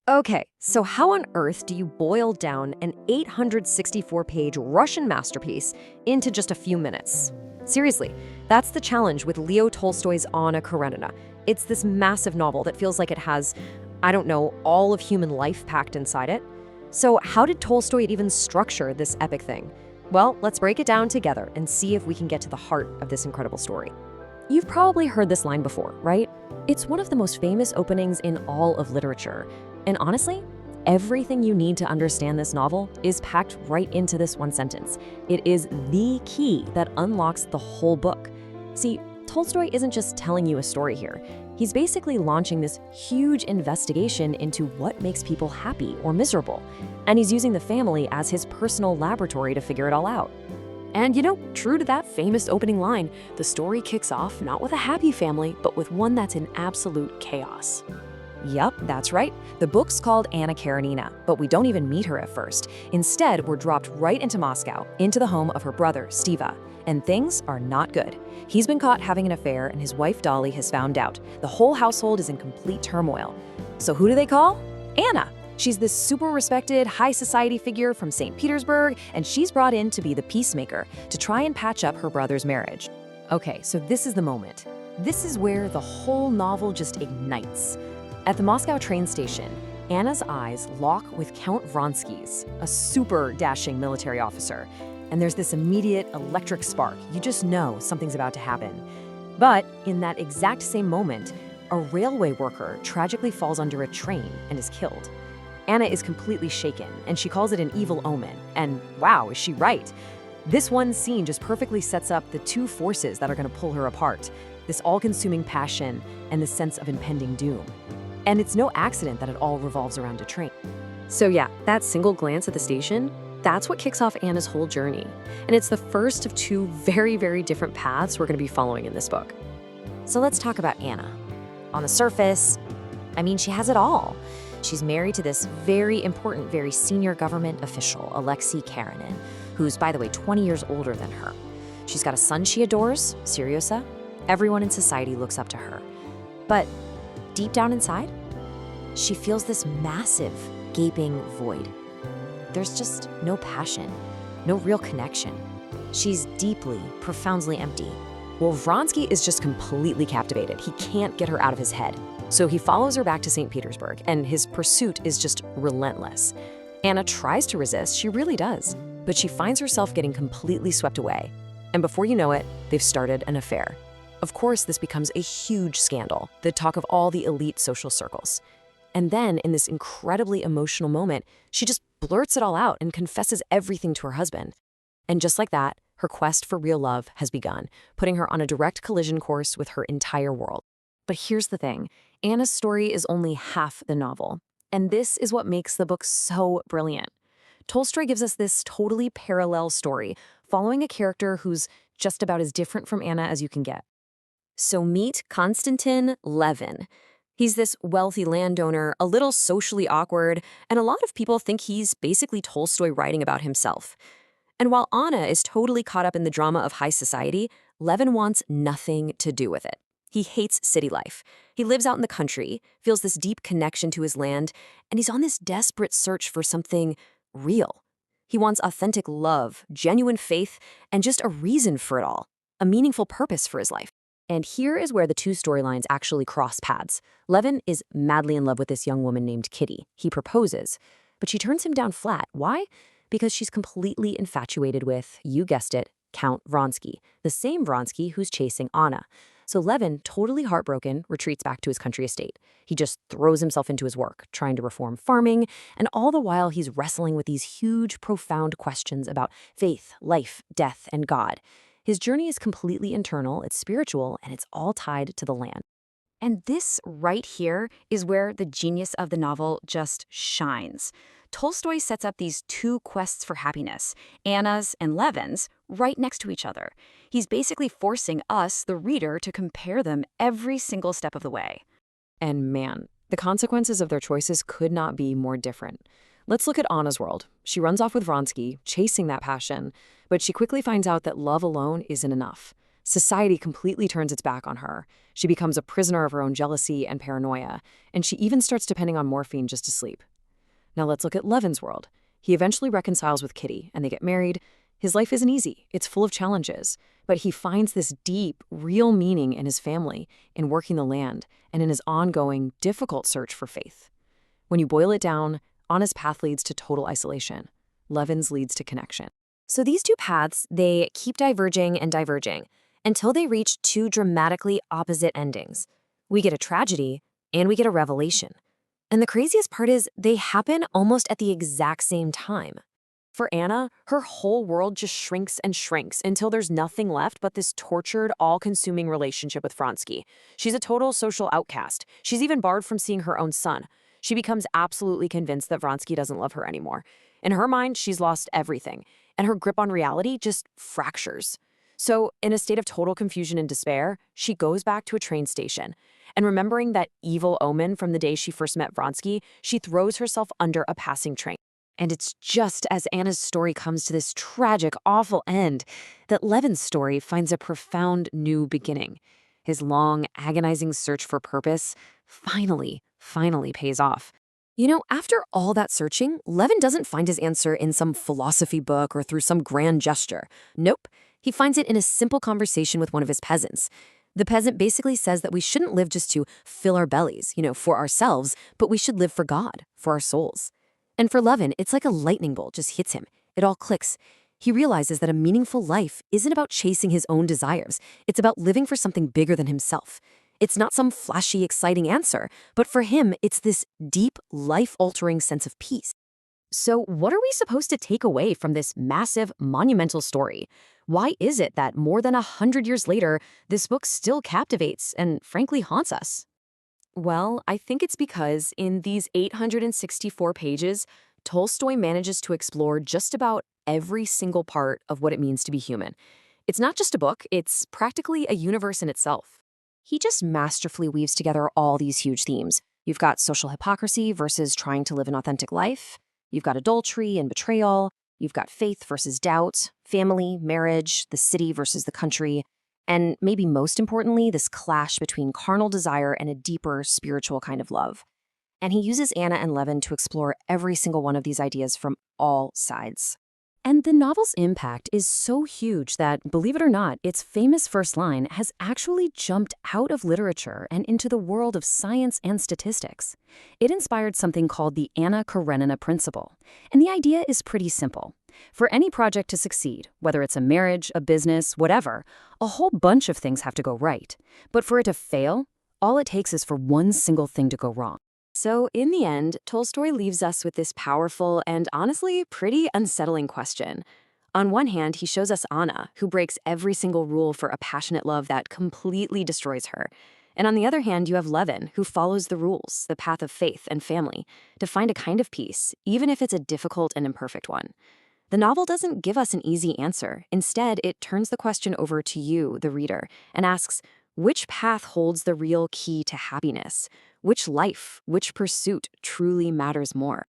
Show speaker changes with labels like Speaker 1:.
Speaker 1: Okay, so how on earth do you boil down an 864-page Russian masterpiece into just a few minutes? Seriously, that's the challenge with Leo Tolstoy's Anna Karenina. It's this massive novel that feels like it has, I don't know, all of human life packed inside it. So how did Tolstoy even structure this epic thing? Well, let's break it down together and see if we can get to the heart of this incredible story. You've probably heard this line before, right? It's one of the most famous openings in all of literature. And honestly, everything you need to understand this novel is packed right into this one sentence. It is the key that unlocks the whole book. See, Tolstoy isn't just telling you a story here. He's basically launching this huge investigation into what makes people happy or miserable. And he's using the family as his personal laboratory to figure it all out. And true to that famous opening line, the story kicks off not with a happy family, but with one that's in absolute chaos. Yup, that's right. The book's called Anna Karenina, but we don't even meet her at first. Instead, we're dropped right into Moscow, into the home of her brother, Stiva. And things are not good. He's been caught having an affair, and his wife, Dolly, has found out. The whole household is in complete turmoil. So who do they call? Anna. She's this super respected, high society figure from St. Petersburg, and she's brought in to be the peacemaker, to try and patch up her brother's marriage. Okay, so this is the moment. This is where the whole novel just ignites. At the Moscow train station, Anna's eyes lock with Count Vronsky's, a super dashing military officer. And there's this immediate electric spark. You just know something's about to happen. But in that exact same moment, a railway worker tragically falls under a train and is killed. Anna is completely shaken, and she calls it an evil omen. And wow, is she right? This one scene just perfectly sets up the two forces that are going to pull her apart, this all-consuming passion and the sense of impending doom. And it's no accident that it all revolves around a train. So yeah, that single glance at the station, that's what kicks off Anna's whole journey. And it's the first of two very, very different paths we're going to be following in this book. So let's talk about Anna. On the surface, she has it all. She's married to this very important, very senior government official, Alexei Kerinina, who's, by the way, 20 years older than her. She's got a son she adores, Syriusa. Everyone in society looks up to her. But deep down inside, she feels this massive, gaping void. There's just no passion, no real connection. She's deeply, profoundly empty. Well, Vronsky is just completely captivated. He can't get her out of his head. So he follows her back to St. Petersburg, and his pursuit is just relentless. Anna tries to resist, she really does, but she finds herself getting completely swept away. And before you know it, they've started an affair. Of course, this becomes a huge scandal, the talk of all the elite social circles. And then, in this incredibly emotional moment, she just blurts it all out and confesses everything to her husband. And just like that, her quest for real love has begun, putting her on a direct collision course with her entire world. But here's the thing, Anna's story is only half the novel. And this is what makes the book so brilliant. Tolstoy gives us this totally parallel story, following a character who's just about as different from Anna as you can get. So meet Konstantin Levin. He's this wealthy landowner, a little socially awkward, and a lot of people think he's basically Tolstoy writing about himself. And while Anna is totally caught up in the drama of high society, Levin wants nothing to do with it. He hates city life. He lives out in the country, feels this deep connection to his land, and he's on this desperate search for something real. He wants authentic love, genuine faith, and just a reason for it all, a meaningful purpose for his life. And here is where the two storylines actually cross paths. Levin is madly in love with this young woman named Kitty. He proposes, but she turns him down flat. Why? Because she's completely infatuated with, you guessed it, Count Vronsky, the same Vronsky who's chasing Anna. So Levin, totally heartbroken, retreats back to his country estate. He just throws himself into his work, trying to reform farming, and all the while he's wrestling with these huge, profound questions about faith, life, death, and God. His journey is completely internal, it's spiritual, and it's all tied to the land. And this right here is where the genius of the novel just shines. Tolstoy sets up these two quests for happiness, Anna's and Levin's, right next to each other. He's basically forcing us, the reader, to compare them every single step of the way. And man, the consequences of their choices could not be more different. Let's look at Anna's world. She runs off with Vronsky, chasing that passion, but she quickly finds out that love alone isn't enough. Society completely turns its back on her. She becomes a prisoner of her own jealousy and paranoia, and she even starts depending on morphine just to sleep. Now let's look at Levin's world. He eventually reconciles with Kitty, and they get married. His life isn't easy. It's full of challenges. But he finds this deep, real meaning in his family, in working the land, and in his ongoing, difficult search for faith. When you boil it down, Anna's path leads to total isolation. Levin's leads to connection.
Speaker 2: So these two paths, they keep diverging and diverging until they reach two dramatically opposite endings. We get a tragedy and we get a revelation. And the craziest part is they happen almost at the exact same time.
Speaker 1: For Anna, her whole world just shrinks and shrinks until there's nothing left but this tortured, all-consuming relationship with Vronsky. She's a total social outcast. She's even barred from seeing her own son. She becomes absolutely convinced that Vronsky doesn't love her anymore. In her mind, she's lost everything, and her grip on reality just fractures. So, in a state of total confusion and despair, she goes back to a train station. And remembering that evil omen from the day she first met Vronsky, she throws herself under a passing train. And it's just as Anna's story comes to this tragic, awful end that Levin's story finds a profound new beginning. His long, agonizing search for purpose finally pays off. You know, after all that searching, Levin doesn't find his answer in some philosophy book or through some grand gesture. Nope, he finds it in a simple conversation with one of his peasants. The peasant basically says that we shouldn't live just to fill our bellies, for ourselves, but we should live for God, for our souls. And for Levin, it's like a lightning bolt just hits him. It all clicks. He realizes that a meaningful life isn't about chasing his own desires. It's about living for something bigger than himself. It's not some flashy, exciting answer, but for him, it's this deep, life-altering sense of peace. So what are we supposed to take away from this massive, monumental story? Why is it that more than 100 years later, this book still captivates and frankly haunts us? Well, I think it's because in these 864 pages, Tolstoy manages to explore just about every single part of what it means to be human. It's not just a book, it's practically a universe in itself. He just masterfully weaves together all these huge themes. You've got social hypocrisy versus trying to live an authentic life. You've got adultery and betrayal. You've got faith versus doubt, family, marriage, the city versus the country. And maybe most importantly, this clash between carnal desire and a deeper spiritual kind of love. And he uses Anna and Levin to explore every single one of these ideas from all sides. And the novel's impact is so huge that, believe it or not, its famous first line has actually jumped out of literature and into the world of science and statistics. It inspired something called the Anna Karenina principle. And the idea is pretty simple. For any project to succeed, whether it's a marriage, a business, whatever, a whole bunch of things have to go right. But for it to fail, all it takes is for one single thing to go wrong. So in the end, Tolstoy leaves us with this powerful and honestly pretty unsettling question. On one hand, he shows us Anna, who breaks every single rule for a passionate love that completely destroys her. And on the other hand, you have Levin, who follows the rules, the path of faith and family, to find a kind of peace, even if it's a difficult and imperfect one. The novel doesn't give us an easy answer. Instead, it turns the question over to you, the reader, and asks, which path holds the real key to happiness? Which life, which pursuit truly matters more?